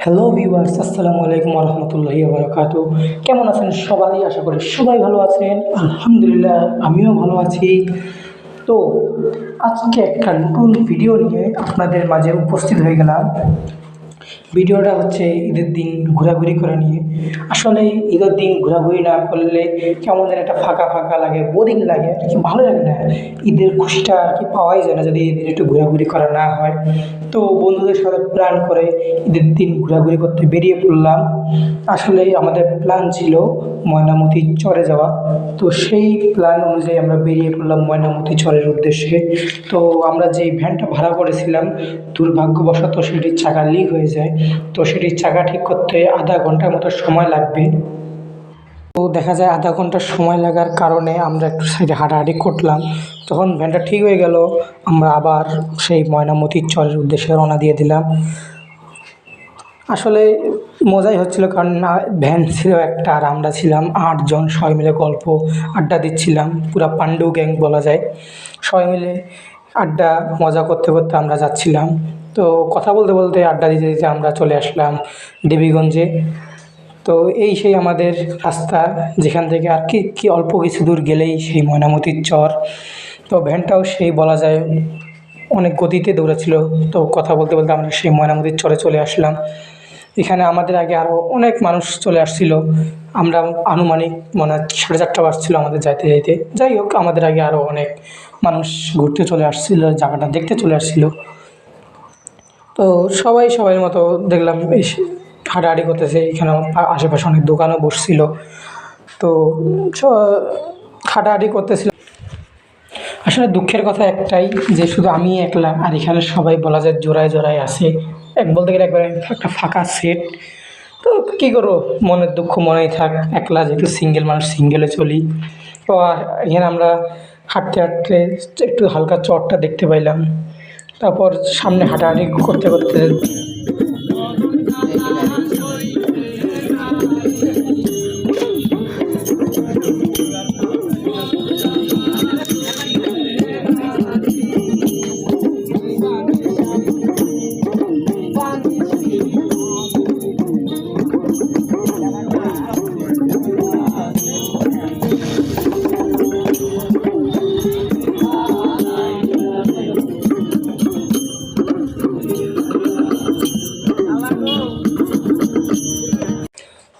Hello viewers, আসসালামু আলাইকুম রহমতুল্লাহি বারাকাতু। কেমন আছেন সবাই? আশা করি সবাই ভালো আছেন। আলহামদুলিল্লাহ, আমিও ভালো আছি। তো আজকে একটা নতুন ভিডিও নিয়ে আপনাদের মাঝে উপস্থিত হয়ে গেলাম। ভিডিওটা হচ্ছে ঈদের দিন ঘোরাঘুরি করে নিয়ে। আসলে ঈদের দিন ঘোরাঘুরি না করলে কেমন যেন একটা ফাঁকা ফাঁকা লাগে, বোরিং লাগে, আর কি ভালো লাগে না। ঈদের খুশিটা আর কি পাওয়াই যায় না যদি ঈদের একটু ঘোরাঘুরি করা না হয়। তো বন্ধুদের সাথে প্ল্যান করে ঈদের দিন ঘোরাঘুরি করতে বেরিয়ে পড়লাম। আসলে আমাদের প্ল্যান ছিল ময়নামতি চরে যাওয়া। তো সেই প্ল্যান অনুযায়ী আমরা বেরিয়ে পড়লাম ময়নামতি চরের উদ্দেশ্যে। তো আমরা যে ভ্যানটা ভাড়া করেছিলাম, দুর্ভাগ্যবশত সেটির চাকা লিক হয়ে যায়। তো সেটির চাকা ঠিক করতে আধা ঘন্টার মতো সময় লাগবে। তো দেখা যায় আধা ঘন্টা সময় লাগার কারণে আমরা একটু সাইডে হাঁটাহাঁটি করলাম। তখন ভ্যানটা ঠিক হয়ে গেল, আমরা আবার সেই ময়নামতির চরের উদ্দেশ্যে রওনা দিয়ে দিলাম। আসলে মজাই হচ্ছিল, কারণ ভ্যান ছিল একটা আর আমরা ছিলাম 8 জন, সবাই মিলে গল্প আড্ডা দিচ্ছিলাম। পুরা পাণ্ডু গ্যাং বলা যায়। সবাই মিলে আড্ডা মজা করতে করতে আমরা যাচ্ছিলাম। তো কথা বলতে বলতে আড্ডা দিতে দিতে আমরা চলে আসলাম দেবীগঞ্জে। তো এই সেই আমাদের রাস্তা, যেখান থেকে আর কি কি অল্প কিছু দূর গেলেই সেই ময়নামতির চর। তো ভ্যানটাও সেই বলা যায় অনেক গতিতে দৌড়াচ্ছিল। তো কথা বলতে বলতে আমরা সেই ময়নামতির চরে চলে আসলাম। এখানে আমাদের আগে আরও অনেক মানুষ চলে আসছিল। আমরা আনুমানিক মনে হয় 4:30 বাজছিল আমাদের যাইতে যাইতে। যাই হোক, আমাদের আগে আরও অনেক মানুষ ঘুরতে চলে আসছিল, জায়গাটা দেখতে চলে আসছিল। তো সবাই সবার মতো দেখলাম এসে হাঁটাহাঁটি করতেছে। এখানে আশেপাশে অনেক দোকানও বসছিল। তো হাঁটাহাঁটি করতেছিল। আসলে দুঃখের কথা একটাই, যে শুধু আমি একলা, আর এখানে সবাই বলা যায় জোড়ায় জোড়ায় আছে। বলতে গেলে একবারে একটা ফাঁকা সেট। তো কী করবো, মনের দুঃখ মনেই থাক, একলা যেহেতু সিঙ্গেল মানুষ, সিঙ্গেলে চলি। তো এখানে আমরা হাঁটতে হাঁটতে একটু হালকা চরটা দেখতে পাইলাম। তারপর সামনে হাঁটাহাঁটি করতে করতে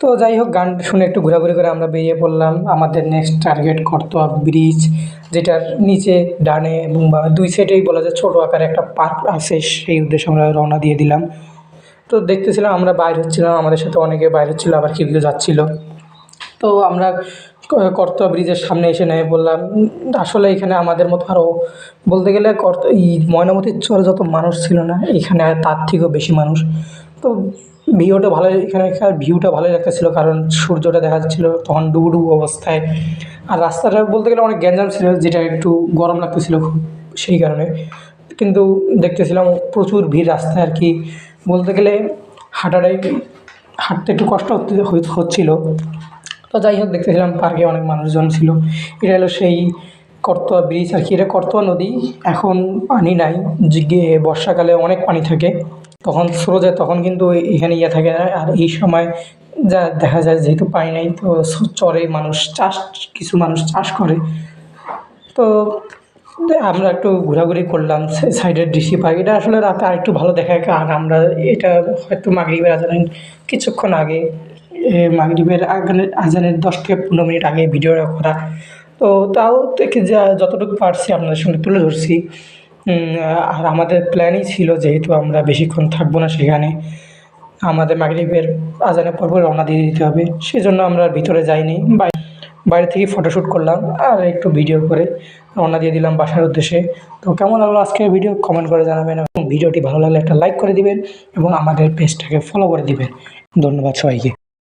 তো যাই হোক, গান শুনে একটু ঘোরাঘুরি করে আমরা বেরিয়ে পড়লাম। আমাদের নেক্সট টার্গেট করতোয়া ব্রিজ, যেটার নিচে ডানে এবং বামে দুই সাইডেই বলা যায় ছোটো আকারে একটা পার্ক আছে। সেই উদ্দেশ্যে আমরা রওনা দিয়ে দিলাম। তো দেখতেছিলাম আমরা বাইর হচ্ছিলাম, আমাদের সাথে অনেকে বাইর হচ্ছিলো, আবার কেউ কেউ যাচ্ছিলো। তো আমরা করতোয়া ব্রিজের সামনে এসে নেমে পড়লাম। আসলে এখানে আমাদের মতো আরও বলতে গেলে ময়নামতির চরে যত মানুষ ছিল না, এখানে তার থেকেও বেশি মানুষ। তো ভিউটা ভালোই, এখানকার ভিউটা ভালোই লাগতেছিলো, কারণ সূর্যটা দেখা যাচ্ছিলো তখন ডুবু ডুবু অবস্থায়। আর রাস্তাটা বলতে গেলে অনেক গ্যাঞ্জাম ছিল, যেটা একটু গরম লাগতেছিলো খুব, সেই কারণে। কিন্তু দেখতেছিলাম প্রচুর ভিড় রাস্তায় আর কি। বলতে গেলে হাঁটতে একটু কষ্ট হচ্ছিলো। তো যাই হোক, দেখতেছিলাম পার্কে অনেক মানুষজন ছিল। এটা হলো সেই করতোয়া ব্রিজ আর কি। এটা করতোয়া নদী, এখন পানি নাই। বর্ষাকালে অনেক পানি থাকে, তখন স্রোত যায়, তখন কিন্তু এখানে থাকে না। আর এই সময় যা দেখা যায়, যেহেতু পানি নাই, তো চরে কিছু মানুষ চাষ করে। তো আমরা একটু ঘোরাঘুরি করলাম সাইডের ডিসি পার্ক। এটা আসলে রাতে আরেকটু ভালো দেখায়, আর আমরা এটা হয়তো মাগরিবের আজানের কিছুক্ষণ আগে, মাগরিবের আজানের 10 থেকে 15 মিনিট আগে ভিডিওটা করা। তো তাও থেকে যতটুকু পারছি আপনাদের সঙ্গে তুলে ধরছি। আর আমাদের প্ল্যানই ছিল, যেহেতু আমরা বেশিক্ষণ থাকবো না সেখানে, আমাদের মাগরিবের আজানের পর রওনা দিয়ে দিতে হবে, সেজন্য আমরা ভিতরে যাইনি। বাইরে থেকে ফটোশ্যুট করলাম আর একটু ভিডিও করে রওনা দিয়ে দিলাম বাসার উদ্দেশ্যে। তো কেমন লাগলো আজকের ভিডিও কমেন্ট করে জানাবেন, এবং ভিডিওটি ভালো লাগলে একটা লাইক করে দিবেন এবং আমাদের পেজটাকে ফলো করে দিবেন। ধন্যবাদ সবাইকে।